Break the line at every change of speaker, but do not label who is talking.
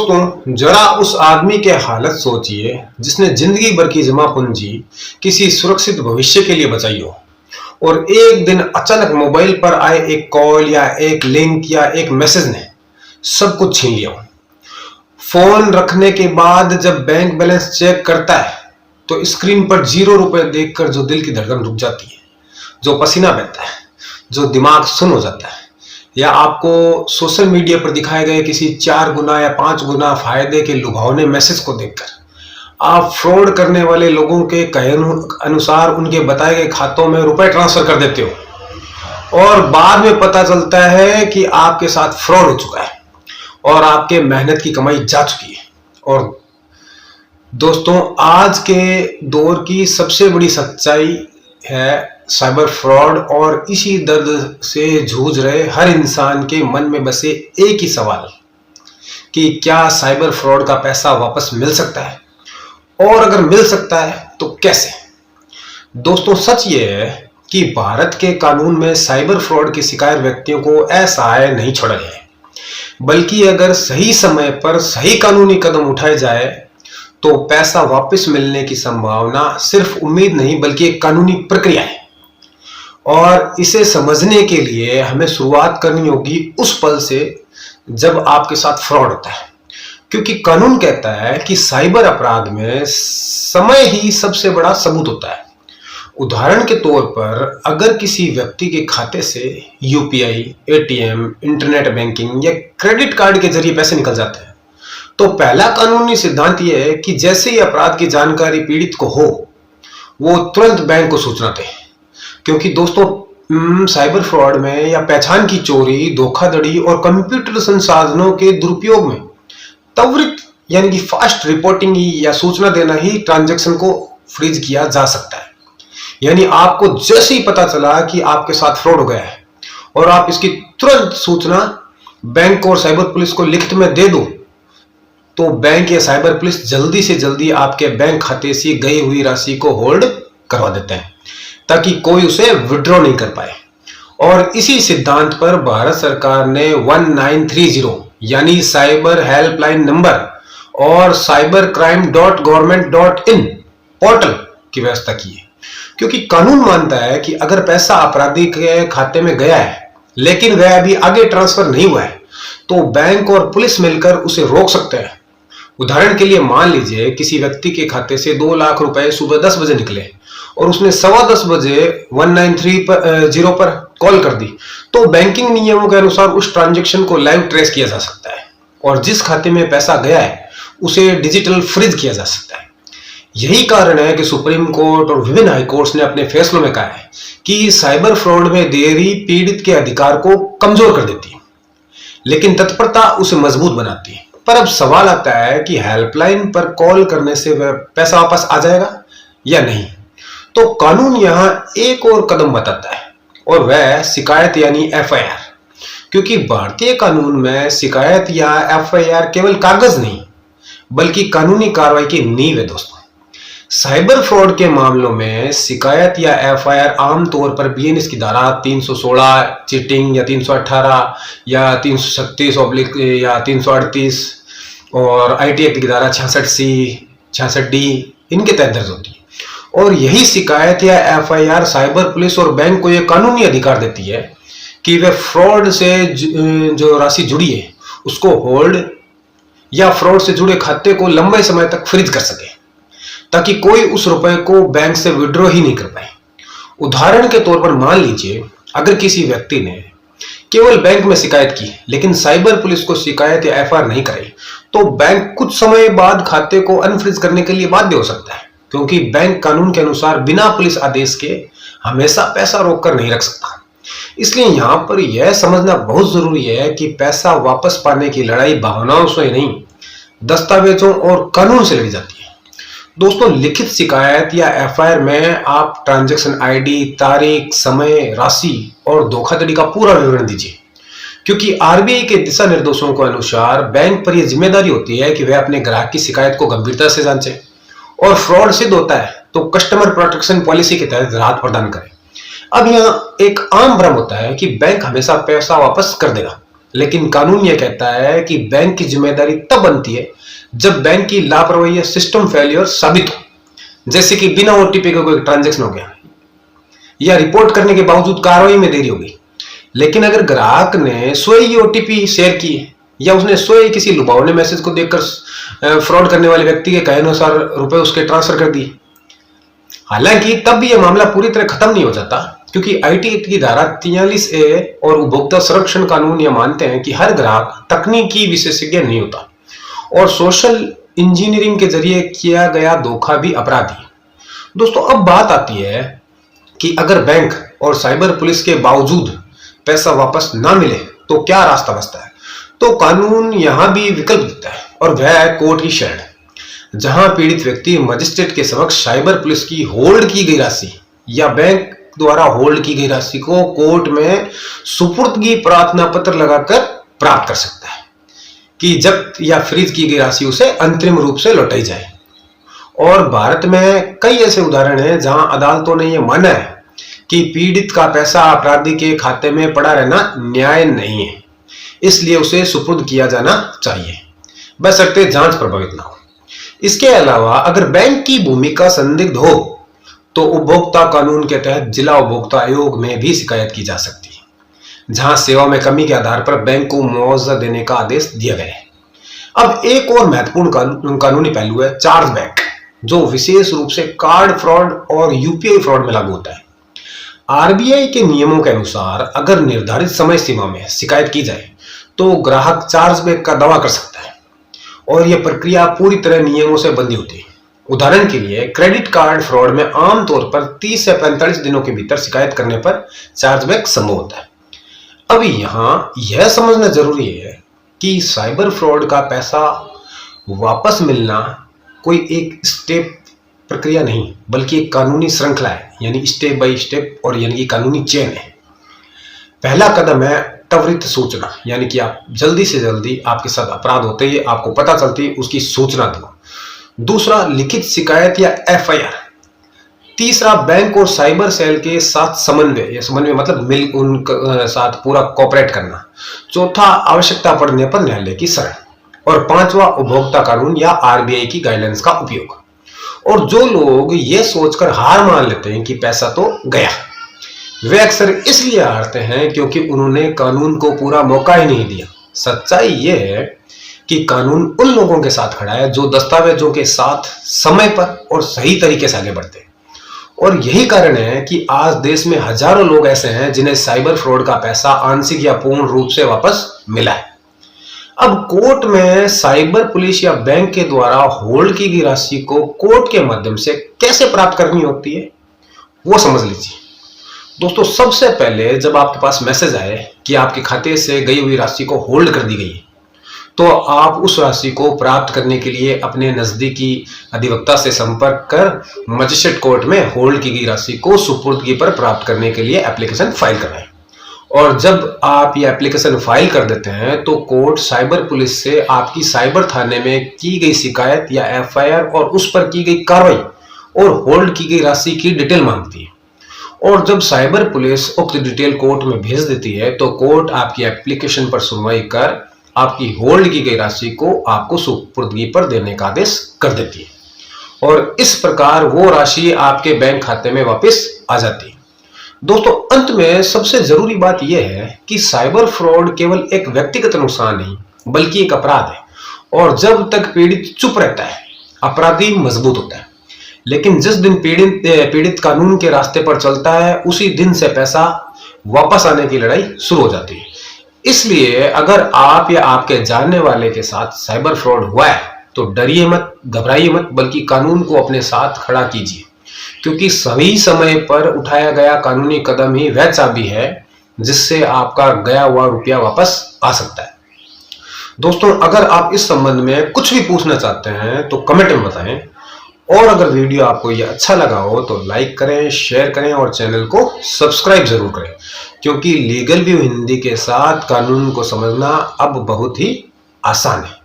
दोस्तों, जरा उस आदमी के हालत सोचिए जिसने जिंदगी भर की जमा पूंजी किसी सुरक्षित भविष्य के लिए बचाई हो और एक दिन अचानक मोबाइल पर आए एक कॉल या एक लिंक या एक मैसेज ने सब कुछ छीन लिया हो। फोन रखने के बाद जब बैंक बैलेंस चेक करता है तो स्क्रीन पर 0 रुपए देखकर जो दिल की धड़कन रुक जाती है, जो पसीना बहता है, जो दिमाग सुन्न हो जाता है, या आपको सोशल मीडिया पर दिखाए गए किसी 4 गुना या 5 गुना फायदे के लुभावने मैसेज को देखकर आप फ्रॉड करने वाले लोगों के कहे अनुसार उनके बताए गए खातों में रुपए ट्रांसफर कर देते हो और बाद में पता चलता है कि आपके साथ फ्रॉड हो चुका है और आपके मेहनत की कमाई जा चुकी है। और दोस्तों, आज के दौर की सबसे बड़ी सच्चाई है साइबर फ्रॉड और इसी दर्द से जूझ रहे हर इंसान के मन में बसे एक ही सवाल कि क्या साइबर फ्रॉड का पैसा वापस मिल सकता है, और अगर मिल सकता है तो कैसे। दोस्तों, सच ये है कि भारत के कानून में साइबर फ्रॉड की शिकायत व्यक्तियों को असहाय नहीं छोड़ा गया है, बल्कि अगर सही समय पर सही कानूनी कदम उठाए जाए तो पैसा वापस मिलने की संभावना सिर्फ उम्मीद नहीं बल्कि एक कानूनी प्रक्रिया है। और इसे समझने के लिए हमें शुरुआत करनी होगी उस पल से जब आपके साथ फ्रॉड होता है, क्योंकि कानून कहता है कि साइबर अपराध में समय ही सबसे बड़ा सबूत होता है। उदाहरण के तौर पर अगर किसी व्यक्ति के खाते से यूपीआई, एटीएम, इंटरनेट बैंकिंग या क्रेडिट कार्ड के जरिए पैसे निकल जाते हैं तो पहला कानूनी सिद्धांत यह है कि जैसे ही अपराध की जानकारी पीड़ित को हो वो तुरंत बैंक को सूचना दे, क्योंकि दोस्तों साइबर फ्रॉड में या पहचान की चोरी, धोखाधड़ी और कंप्यूटर संसाधनों के दुरुपयोग में त्वरित यानी कि फास्ट रिपोर्टिंग या सूचना देना ही ट्रांजैक्शन को फ्रीज किया जा सकता है। यानी आपको जैसे ही पता चला कि आपके साथ फ्रॉड हो गया है और आप इसकी तुरंत सूचना बैंक और साइबर पुलिस को लिखित में दे दो तो बैंक या साइबर पुलिस जल्दी से जल्दी आपके बैंक खाते से गई हुई राशि को होल्ड करवा देते हैं ताकि कोई उसे विड्रॉ नहीं कर पाए। और इसी सिद्धांत पर भारत सरकार ने 1930 यानी साइबर हेल्पलाइन नंबर और cybercrime.government.in पोर्टल की व्यवस्था की है, क्योंकि कानून मानता है कि अगर पैसा अपराधी के खाते में गया है लेकिन वह अभी आगे ट्रांसफर नहीं हुआ है तो बैंक और पुलिस मिलकर उसे रोक सकते हैं। उदाहरण के लिए मान लीजिए किसी व्यक्ति के खाते से 2 लाख रुपए सुबह 10 बजे निकले और उसने 10:15 बजे 1930 पर कॉल कर दी तो बैंकिंग नियमों के अनुसार उस ट्रांजैक्शन को लाइव ट्रेस किया जा सकता है और जिस खाते में पैसा गया है उसे डिजिटल फ्रीज किया जा सकता है। यही कारण है कि सुप्रीम कोर्ट और विभिन्न हाई कोर्ट्स ने अपने फैसलों में कहा है कि साइबर फ्रॉड में देरी पीड़ित के अधिकार को कमजोर कर देती है लेकिन तत्परता उसे मजबूत बनाती है। पर अब सवाल आता है कि हेल्पलाइन पर कॉल करने से वह पैसा वापस आ जाएगा या नहीं। तो कानून यहां एक और कदम बताता है और वह शिकायत यानी एफआईआर, क्योंकि भारतीय कानून में शिकायत या एफआईआर केवल कागज नहीं बल्कि कानूनी कार्रवाई की नींव है। दोस्तों, साइबर फ्रॉड के मामलों में शिकायत या एफआईआर आमतौर पर बीएनएस की धारा 316 चीटिंग या 318 या 336 या 338 और आईटी एक्ट की धारा 66C 66D इनके तहत दर्ज होती है। और यही शिकायत या एफआईआर साइबर पुलिस और बैंक को यह कानूनी अधिकार देती है कि वे फ्रॉड से जो राशि जुड़ी है उसको होल्ड या फ्रॉड से जुड़े खाते को लंबे समय तक फ्रीज कर सके ताकि कोई उस रुपए को बैंक से विड्रॉ ही नहीं कर पाए। उदाहरण के तौर पर मान लीजिए अगर किसी व्यक्ति ने केवल बैंक में शिकायत की लेकिन साइबर पुलिस को शिकायत या एफआईआर नहीं कराई तो बैंक कुछ समय बाद खाते को अनफ्रीज करने के लिए बाध्य हो सकता है, क्योंकि बैंक कानून के अनुसार बिना पुलिस आदेश के हमेशा पैसा रोककर नहीं रख सकता। इसलिए यहां पर यह समझना बहुत जरूरी है कि पैसा वापस पाने की लड़ाई भावनाओं से नहीं दस्तावेजों और कानून से लड़ी जाती है। दोस्तों, लिखित शिकायत या एफआईआर में आप ट्रांजैक्शन आईडी, तारीख, समय, राशि और धोखाधड़ी का पूरा विवरण दीजिए, क्योंकि आरबीआई के दिशा निर्देशों के अनुसार बैंक पर यह जिम्मेदारी होती है कि वह अपने ग्राहक की शिकायत को गंभीरता से जांचे और फ्रॉड सिद्ध होता है तो कस्टमर प्रोटेक्शन पॉलिसी के तहत राहत प्रदान करें। अब यहाँ एक आम भ्रम होता है कि बैंक हमेशा पैसा वापस कर देगा, लेकिन कानून यह कहता है कि बैंक की जिम्मेदारी तब बनती है जब बैंक की लापरवाही या सिस्टम फेलियर साबित हो, जैसे कि बिना ओटीपी का कोई ट्रांजैक्शन हो गया या रिपोर्ट करने के बावजूद कार्रवाई में देरी हो गई। लेकिन अगर ग्राहक ने स्वयं ही ओटीपी शेयर की या उसने स्वयं किसी लुभावने मैसेज को देखकर फ्रॉड करने वाले व्यक्ति के कहे अनुसार रुपए उसके ट्रांसफर कर दिए, हालांकि तब भी यह मामला पूरी तरह खत्म नहीं हो जाता, क्योंकि आईटी एक्ट की धारा 43A और उपभोक्ता संरक्षण कानून यह मानते हैं कि हर ग्राहक तकनीकी विशेषज्ञ नहीं होता और सोशल इंजीनियरिंग के जरिए किया गया धोखा भी अपराध है। दोस्तों, अब बात आती है कि अगर बैंक और साइबर पुलिस के बावजूद पैसा वापस ना मिले तो क्या रास्ता बचता है। तो कानून यहां भी विकल्प देता है और वह है कोर्ट की शरण, जहां पीड़ित व्यक्ति मजिस्ट्रेट के समक्ष साइबर पुलिस की होल्ड की गई राशि या बैंक द्वारा होल्ड की गई राशि को कोर्ट में सुपुर्दगी प्रार्थना पत्र लगाकर प्राप्त कर सकता है कि जब्त या फ्रीज की गई राशि उसे अंतरिम रूप से लौटाई जाए। और भारत में कई ऐसे उदाहरण हैं जहां अदालतों ने यह माना है कि पीड़ित का पैसा अपराधी के खाते में पड़ा रहना न्याय नहीं है, इसलिए उसे सुपुर्द किया जाना चाहिए, बशर्ते जांच प्रभावित ना हो। इसके अलावा अगर बैंक की भूमिका संदिग्ध हो तो उपभोक्ता कानून के तहत जिला उपभोक्ता आयोग में भी शिकायत की जा सकती है, जहां सेवा में कमी के आधार पर बैंक को मुआवजा देने का आदेश दिया गया है। अब एक और महत्वपूर्ण कानूनी पहलू है चार्जबैक, जो विशेष रूप से कार्ड फ्रॉड और यूपीआई फ्रॉड में लागू होता है। आरबीआई के नियमों के अनुसार अगर निर्धारित समय सीमा में शिकायत की जाए तो ग्राहक चार्जबैक का दावा कर सकता है और यह प्रक्रिया पूरी तरह नियमों से बंधी होती है। उदाहरण के लिए क्रेडिट कार्ड फ्रॉड में आमतौर पर 30 से 45 दिनों के भीतर शिकायत करने पर चार्जबैक संभव होता है। अब यहां यह समझना जरूरी है कि साइबर फ्रॉड का पैसा वापस मिलना कोई एक स्टेप प्रक्रिया नहीं, बल्कि एक कानूनी श्रृंखला है, यानी स्टेप बाय स्टेप, और यानी कि कानूनी चेन है। पहला कदम है त्वरित सूचना, यानी कि आप जल्दी से जल्दी आपके साथ अपराध होते ही आपको पता चलती है उसकी सूचना दो। दूसरा, लिखित शिकायत या एफआईआर। तीसरा, बैंक और साइबर सेल के साथ समन्वय, या समन्वय मतलब मिल उनके साथ पूरा कोऑपरेट करना। चौथा, आवश्यकता पड़ने पर न्यायालय की शरण। और पांचवा, उपभोक्ता कानून या आरबीआई की गाइडलाइंस का उपयोग। और जो लोग ये सोचकर हार मान लेते हैं कि पैसा तो गया, वे अक्सर इसलिए हारते हैं क्योंकि उन्होंने कानून को पूरा मौका ही नहीं दिया। सच्चाई यह है कि कानून उन लोगों के साथ खड़ा है जो दस्तावेजों के साथ समय पर और सही तरीके से आगे बढ़ते हैं। और यही कारण है कि आज देश में हजारों लोग ऐसे हैं जिन्हें साइबर फ्रॉड का पैसा आंशिक या पूर्ण रूप से वापस मिला है। अब कोर्ट में साइबर पुलिस या बैंक के द्वारा होल्ड की गई राशि को कोर्ट के माध्यम से कैसे प्राप्त करनी होती है वो समझ लीजिए। दोस्तों, सबसे पहले जब आपके पास मैसेज आए कि आपके खाते से गई हुई राशि को होल्ड कर दी गई है, तो आप उस राशि को प्राप्त करने के लिए अपने नजदीकी अधिवक्ता से संपर्क कर मजिस्ट्रेट कोर्ट में होल्ड की गई राशि को सुपुर्दगी पर प्राप्त करने के लिए एप्लीकेशन फाइल कराएं। और जब आप ये एप्लीकेशन फाइल कर देते हैं तो कोर्ट साइबर पुलिस से आपकी साइबर थाने में की गई शिकायत या एफआईआर और उस पर की गई कार्रवाई और होल्ड की गई राशि की डिटेल मांगती है। और जब साइबर पुलिस उक्त डिटेल कोर्ट में भेज देती है तो कोर्ट आपकी एप्लीकेशन पर सुनवाई कर आपकी होल्ड की गई राशि को आपको सुपुर्दगी पर देने का आदेश कर देती है और इस प्रकार वो राशि आपके बैंक खाते में वापस आ जाती है। दोस्तों, अंत में सबसे जरूरी बात यह है कि साइबर फ्रॉड केवल एक व्यक्तिगत नुकसान नहीं बल्कि एक अपराध है और जब तक पीड़ित चुप रहता है अपराधी मजबूत होता है। लेकिन जिस दिन पीड़ित कानून के रास्ते पर चलता है उसी दिन से पैसा वापस आने की लड़ाई शुरू हो जाती है। इसलिए अगर आप या आपके जानने वाले के साथ साइबर फ्रॉड हुआ है तो डरिए मत, घबराइए मत, बल्कि कानून को अपने साथ खड़ा कीजिए, क्योंकि सही समय पर उठाया गया कानूनी कदम ही वह चाबी है जिससे आपका गया हुआ रुपया वापस आ सकता है। दोस्तों, अगर आप इस संबंध में कुछ भी पूछना चाहते हैं तो कमेंट में बताएं और अगर वीडियो आपको ये अच्छा लगा हो तो लाइक करें, शेयर करें और चैनल को सब्सक्राइब जरूर करें, क्योंकि लीगल व्यू हिंदी के साथ कानून को समझना अब बहुत ही आसान है।